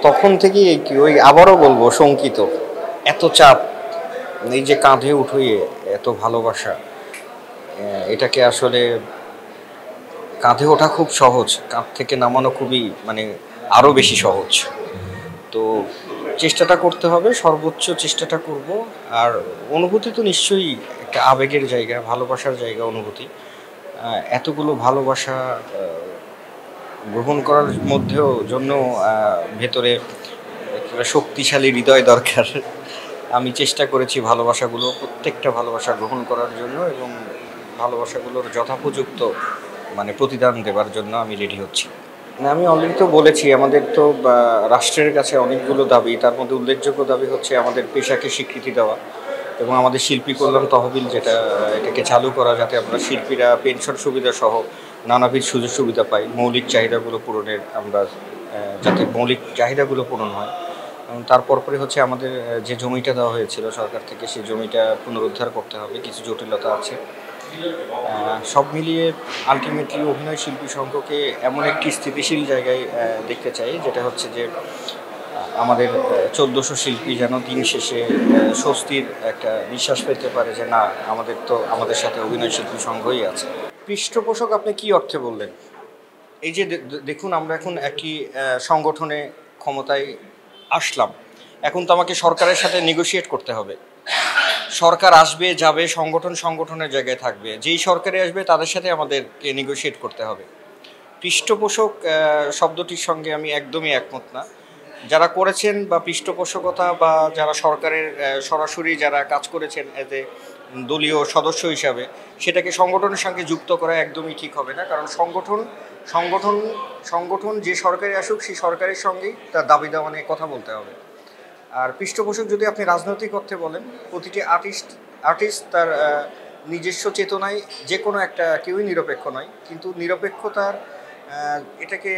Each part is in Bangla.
তখন থেকেই কি ওই আবারও বলবো শঙ্কিত, এত চাপ, এই যে কাঁধে উঠিয়ে এত ভালোবাসা, এটাকে আসলে কাঁধে ওঠা খুব সহজ, কাঁধ থেকে নামানো খুবই মানে আরও বেশি সহজ। তো চেষ্টাটা করতে হবে, সর্বোচ্চ চেষ্টাটা করব। আর অনুভূতি তো নিশ্চয়ই একটা আবেগের জায়গা, ভালোবাসার জায়গা অনুভূতি। এতগুলো ভালোবাসা গ্রহণ করার মধ্যেও জন্য ভেতরে একটা শক্তিশালী হৃদয় দরকার। আমি চেষ্টা করেছি ভালোবাসাগুলো, প্রত্যেকটা ভালোবাসা গ্রহণ করার জন্য এবং ভালোবাসাগুলোর যথোপযুক্ত মানে প্রতিদান দেবার জন্য আমি রেডি হচ্ছি। না, আমি অলরেডি তো বলেছি আমাদের তো রাষ্ট্রের কাছে অনেকগুলো দাবি, তার মধ্যে উল্লেখযোগ্য দাবি হচ্ছে আমাদের পেশাকে স্বীকৃতি দেওয়া এবং আমাদের শিল্পী কল্যাণ তহবিল যেটা, এটাকে চালু করা, যাতে আমরা শিল্পীরা পেনশন সুবিধা সহ নানাবিধ সুযোগ সুবিধা পাই, মৌলিক চাহিদাগুলো পূরণের আমরা যাতে মৌলিক চাহিদাগুলো পূরণ হয়। এবং তারপর পরে হচ্ছে আমাদের যে জমিটা দেওয়া হয়েছিল সরকার থেকে, সেই জমিটা পুনরুদ্ধার করতে হবে, কিছু জটিলতা আছে। সব মিলিয়ে আলটিমেটলি অভিনয় শিল্পী সংঘকে এমন একটি স্থিতিশীল জায়গায় দেখতে চাই, যেটা হচ্ছে যে আমাদের 1400 শিল্পী যেন দিন শেষে স্বস্তির একটা নিঃশ্বাস পেতে পারে যে না, আমাদের তো আমাদের সাথে অভিনয় শিল্পী সংঘই আছে। পৃষ্ঠপোষক আপনি কি অর্থে বললেন? এই যে দেখুন, আমরা এখন একই সংগঠনে ক্ষমতায় আসলাম, এখন তো আমাকে সরকারের সাথে নেগোশিয়েট করতে হবে। সরকার আসবে যাবে, সংগঠন সংগঠনের জায়গায় থাকবে, যেই সরকারে আসবে তাদের সাথে আমাদেরকে নেগোশিয়েট করতে হবে। পৃষ্ঠপোষক শব্দটির সঙ্গে আমি একদমই একমত না। যারা করেছেন বা পৃষ্ঠপোষকতা বা যারা সরকারের সরাসরি যারা কাজ করেছেন এতে দলীয় সদস্য হিসাবে, সেটাকে সংগঠনের সঙ্গে যুক্ত করা একদমই ঠিক হবে না। কারণ সংগঠন সংগঠন যে সরকারে আসুক সেই সরকারের সঙ্গেই তার দাবি দাওয়া নিয়ে কথা বলতে হবে। আর পৃষ্ঠপোষক যদি আপনি রাজনৈতিক অর্থে বলেন, প্রতিটি আর্টিস্ট তার নিজস্ব চেতনায় যে কোনো একটা, কেউই নিরপেক্ষ নয়, কিন্তু নিরপেক্ষতার এটাকে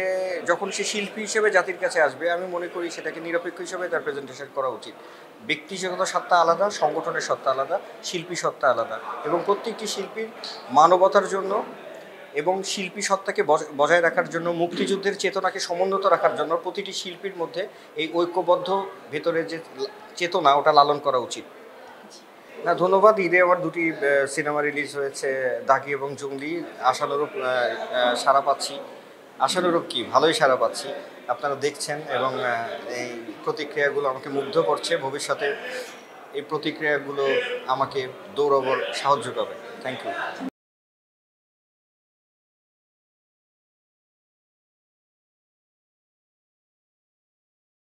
যখন সে শিল্পী হিসেবে জাতির কাছে আসবে, আমি মনে করি সেটাকে নিরপেক্ষ হিসেবে তার প্রেজেন্টেশন করা উচিত। ব্যক্তিগত সত্তা আলাদা, সংগঠনের সত্তা আলাদা, শিল্পী সত্তা আলাদা, এবং প্রত্যেকটি শিল্পীর মানবতার জন্য এবং শিল্পী সত্তাকে বজায় রাখার জন্য, মুক্তিযুদ্ধের চেতনাকে সমুন্নত রাখার জন্য প্রতিটি শিল্পীর মধ্যে এই ঐক্যবদ্ধ ভেতরের যে চেতনা, ওটা লালন করা উচিত। না, ধন্যবাদ। ঈদে আমার দুটি সিনেমা রিলিজ হয়েছে, দাগি এবং জঙ্গলি। আশানুরূপ সাড়া পাচ্ছি। আশানুরূপ কি, ভালোই সাড়া পাচ্ছি। আপনারা দেখছেন এবং এই প্রতিক্রিয়াগুলো আমাকে মুগ্ধ করছে। ভবিষ্যতে এই প্রতিক্রিয়াগুলো আমাকে দৌড়াবার সাহায্য করবে। Thank you.